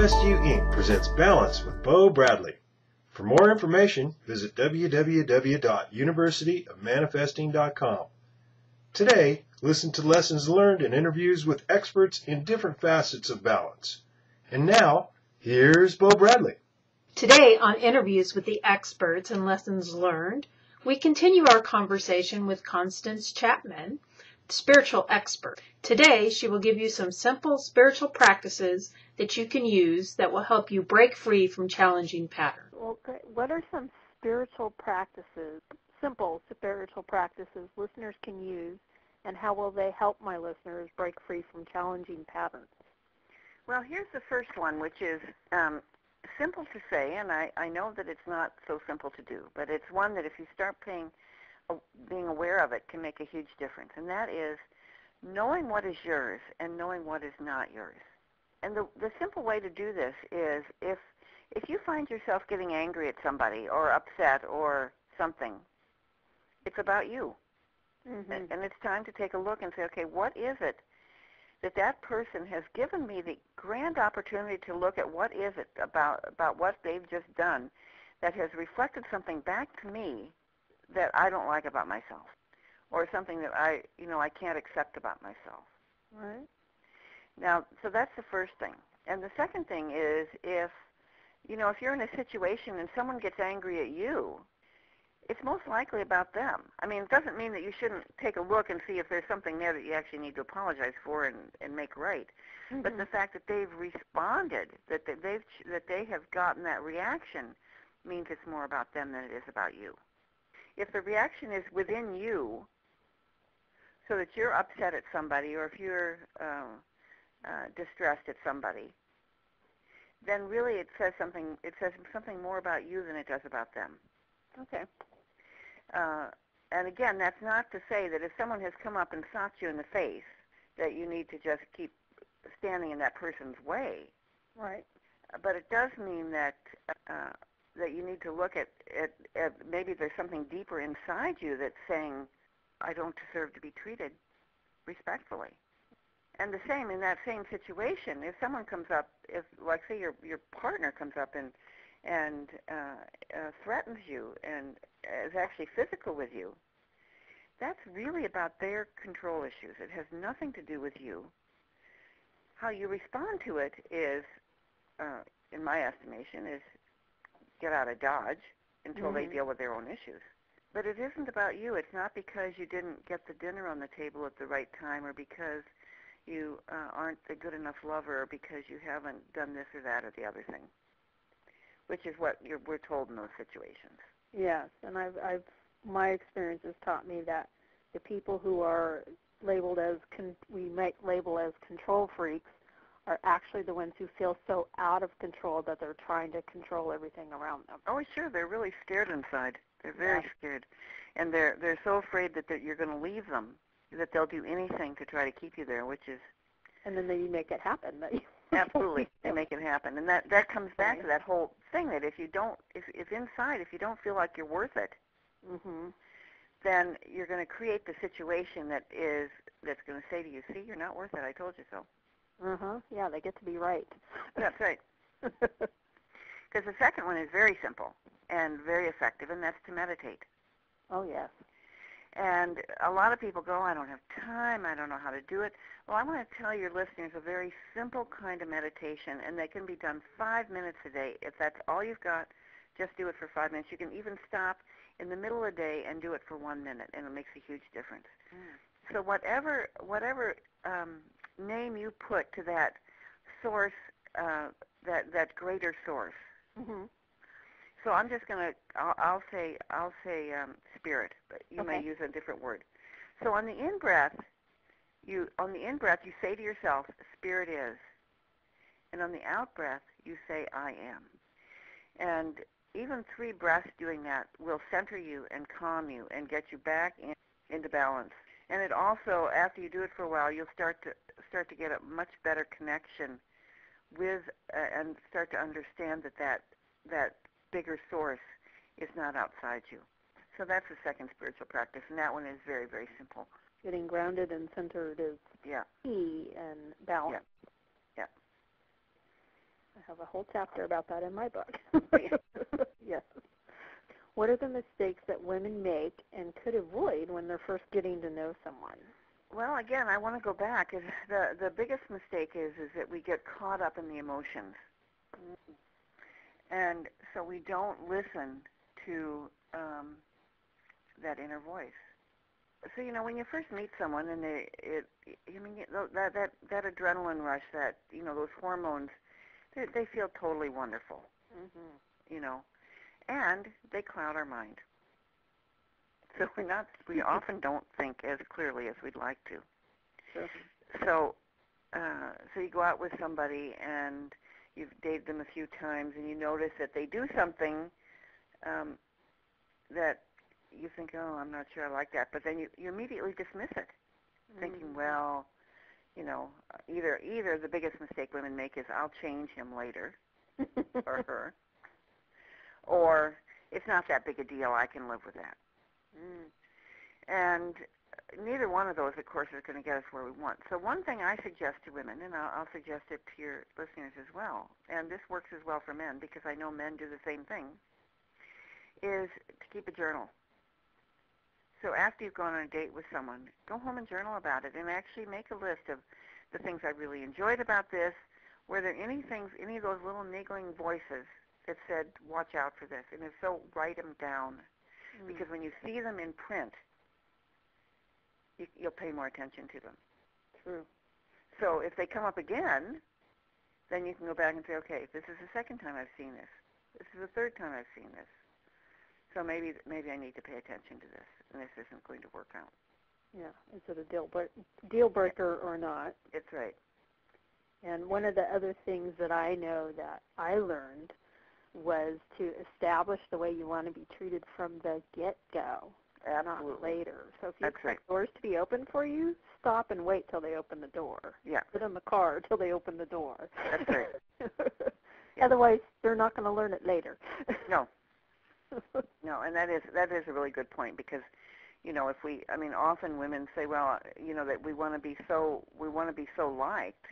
Manifest You Inc. presents Balance with Bo Bradley. For more information, visit www.universityofmanifesting.com. Today, listen to lessons learned and interviews with experts in different facets of balance. And now, here's Bo Bradley. Today, on Interviews with the Experts and Lessons Learned, we continue our conversation with Constance Chapman, Spiritual Expert. Today, she will give you some simple spiritual practices that you can use that will help you break free from challenging patterns. Well, what are some spiritual practices, simple spiritual practices listeners can use, and how will they help my listeners break free from challenging patterns? Well, here's the first one, which is simple to say, and I know that it's not so simple to do, but it's one that if you start being aware of it can make a huge difference, and that is knowing what is yours and knowing what is not yours. And the simple way to do this is if you find yourself getting angry at somebody or upset or something, it's about you. Mm-hmm. And it's time to take a look and say, okay, what is it that person has given me the grand opportunity to look at? What is it about what they've just done that has reflected something back to me that I don't like about myself, or something that I can't accept about myself. Right. Now, so that's the first thing. And the second thing is if you're in a situation and someone gets angry at you, it's most likely about them. I mean, it doesn't mean that you shouldn't take a look and see if there's something there that you actually need to apologize for and make right. Mm-hmm. But the fact that they've responded, that they have gotten that reaction, means it's more about them than it is about you. If the reaction is within you, so that you're upset at somebody or if you're distressed at somebody, then really it says something more about you than it does about them. Okay. And again, that's not to say that if someone has come up and socked you in the face, that you need to just keep standing in that person's way. Right. But it does mean that you need to look at maybe there's something deeper inside you that's saying, I don't deserve to be treated respectfully. And the same in that same situation, if someone comes up, like say your partner comes up and threatens you and is actually physical with you, that's really about their control issues. It has nothing to do with you. How you respond to it is, in my estimation, is get out of Dodge until they deal with their own issues. But it isn't about you. It's not because you didn't get the dinner on the table at the right time or because you aren't a good enough lover or because you haven't done this or that or the other thing, which is what we're told in those situations. Yes, and my experience has taught me that the people who are labeled as we might label as control freaks are actually the ones who feel so out of control that they're trying to control everything around them. Oh, sure, they're really scared inside. They're very scared, and they're so afraid that you're going to leave them that they'll do anything to try to keep you there, which is. And then you make it happen. Absolutely, they make it happen, and that comes back to that whole thing that if inside you don't feel like you're worth it, then you're going to create the situation that's going to say to you, see, you're not worth it. I told you so. Yeah, they get to be right. That's right. Because the second one is very simple and very effective, and that's to meditate. Oh, yes. And a lot of people go, I don't have time, I don't know how to do it. Well, I want to tell your listeners a very simple kind of meditation, and they can be done 5 minutes a day. If that's all you've got, just do it for 5 minutes. You can even stop in the middle of the day and do it for 1 minute, and it makes a huge difference. So whatever name you put to that source, that greater source. So I'm just going to, I'll say spirit, but you may use a different word. So on the in-breath, you say to yourself, spirit is. And on the out-breath, you say, I am. And even 3 breaths doing that will center you and calm you and get you back into balance. And it also, after you do it for a while, you'll start to get a much better connection with and start to understand that bigger source is not outside you. So that's the second spiritual practice, and that one is very, very simple. Getting grounded and centered is key and balance. Yeah. I have a whole chapter about that in my book. Yes. What are the mistakes that women make and could avoid when they're first getting to know someone? Well, again, I want to go back. The biggest mistake is that we get caught up in the emotions. And so we don't listen to that inner voice. So, when you first meet someone and that adrenaline rush, those hormones, they feel totally wonderful, and they cloud our mind. So we often don't think as clearly as we'd like to. Sure. So you go out with somebody and you've dated them a few times and you notice that they do something that you think, oh, I'm not sure I like that, but then you immediately dismiss it, thinking, well, either the biggest mistake women make is I'll change him later, or her, or it's not that big a deal, I can live with that. And neither one of those, of course, is going to get us where we want. So one thing I suggest to women, and I'll suggest it to your listeners as well, and this works as well for men because I know men do the same thing, is to keep a journal. So after you've gone on a date with someone, go home and journal about it and actually make a list of the things I really enjoyed about this. Were there any of those little niggling voices that said, watch out for this? And if so, write them down. Because when you see them in print, you'll pay more attention to them. True. So if they come up again, then you can go back and say, okay, this is the second time I've seen this. This is the third time I've seen this. So maybe I need to pay attention to this, and this isn't going to work out. Yeah, is it a deal breaker or not? It's right. And one of the other things that I know that I learned was to establish the way you want to be treated from the get-go, Absolutely. not later. So if you That's expect doors to be open for you, stop and wait till they open the door. Yeah. Sit in the car till they open the door. That's right. Yeah. Otherwise, they're not going to learn it later. No. No, and that is a really good point because, often women say, well, that we want to be so liked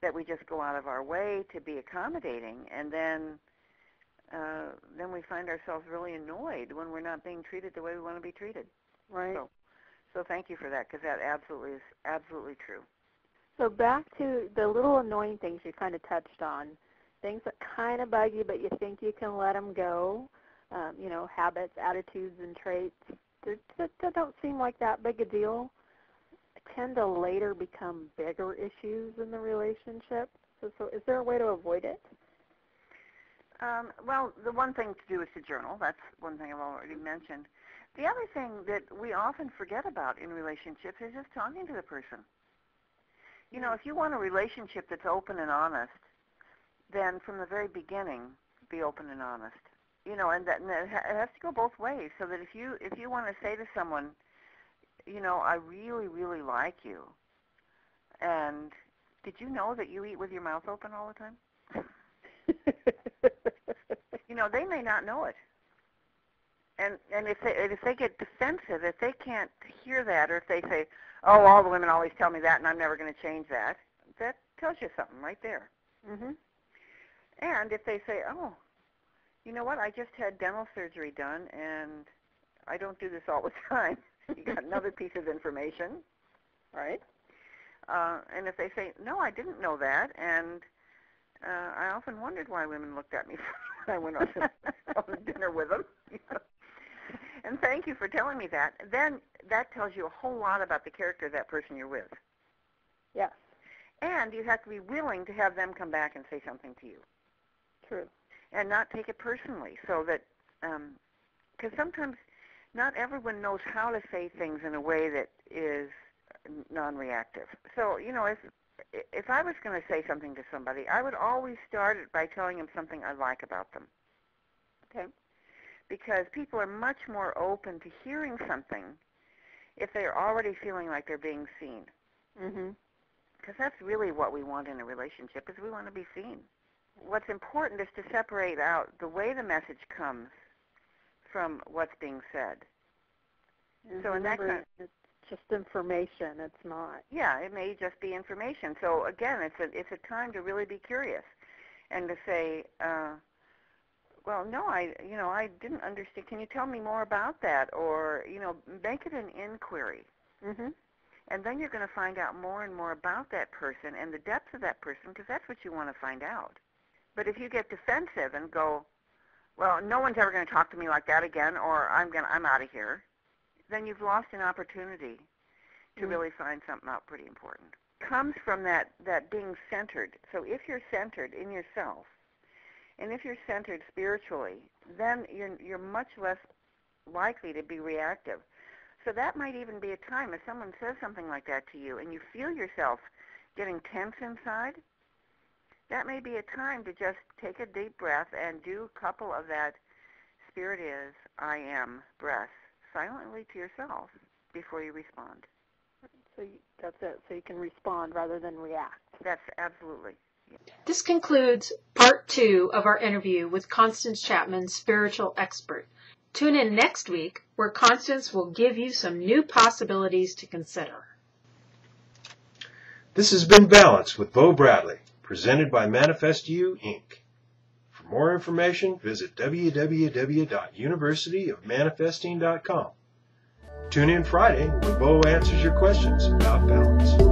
that we just go out of our way to be accommodating, and then we find ourselves really annoyed when we're not being treated the way we want to be treated. Right. So thank you for that because that is absolutely true. So back to the little annoying things you kind of touched on, things that kind of bug you, but you think you can let them go, habits, attitudes, and traits that don't seem like that big a deal, tend to later become bigger issues in the relationship. So is there a way to avoid it? Well, the one thing to do is to journal. That's one thing I've already mentioned. The other thing that we often forget about in relationships is just talking to the person. If you want a relationship that's open and honest, then from the very beginning, be open and honest. And it has to go both ways. So that if you want to say to someone, I really, really like you, and did you know that you eat with your mouth open all the time? They may not know it. And if they get defensive, if they can't hear that, or if they say, oh, all the women always tell me that, and I'm never going to change that, that tells you something right there. Mm-hmm. And if they say, oh, you know what, I just had dental surgery done, and I don't do this all the time, you got another piece of information, right? And if they say, no, I didn't know that, and I often wondered why women looked at me when I went on dinner with them. And thank you for telling me that. Then that tells you a whole lot about the character of that person you're with. Yes. And you have to be willing to have them come back and say something to you. True. And not take it personally, so that, because sometimes not everyone knows how to say things in a way that is non-reactive. So, if I was going to say something to somebody, I would always start it by telling them something I like about them. Okay? Because people are much more open to hearing something if they're already feeling like they're being seen. Mm-hmm. Because that's really what we want in a relationship, is we want to be seen. What's important is to separate out the way the message comes from what's being said. And so remember, in that it's just information. It's not. Yeah, it may just be information. So again, it's a time to really be curious. and to say, well, no, I didn't understand. Can you tell me more about that? Or, make it an inquiry. Mhm. And then you're going to find out more and more about that person and the depth of that person, because that's what you want to find out. But if you get defensive and go, well, no one's ever going to talk to me like that again, or I'm out of here, then you've lost an opportunity to really find something out pretty important. Comes from that being centered. So if you're centered in yourself, and if you're centered spiritually, then you're much less likely to be reactive. So that might even be a time if someone says something like that to you and you feel yourself getting tense inside, that may be a time to just take a deep breath and do a couple of that spirit is, I am breath silently to yourself before you respond. So that's it. So you can respond rather than react. That's absolutely. Yeah. This concludes part 2 of our interview with Constance Chapman, Spiritual Expert. Tune in next week where Constance will give you some new possibilities to consider. This has been Balance with Bo Bradley, presented by Manifest You, Inc. For more information, visit www.universityofmanifesting.com. Tune in Friday when Bo answers your questions about balance.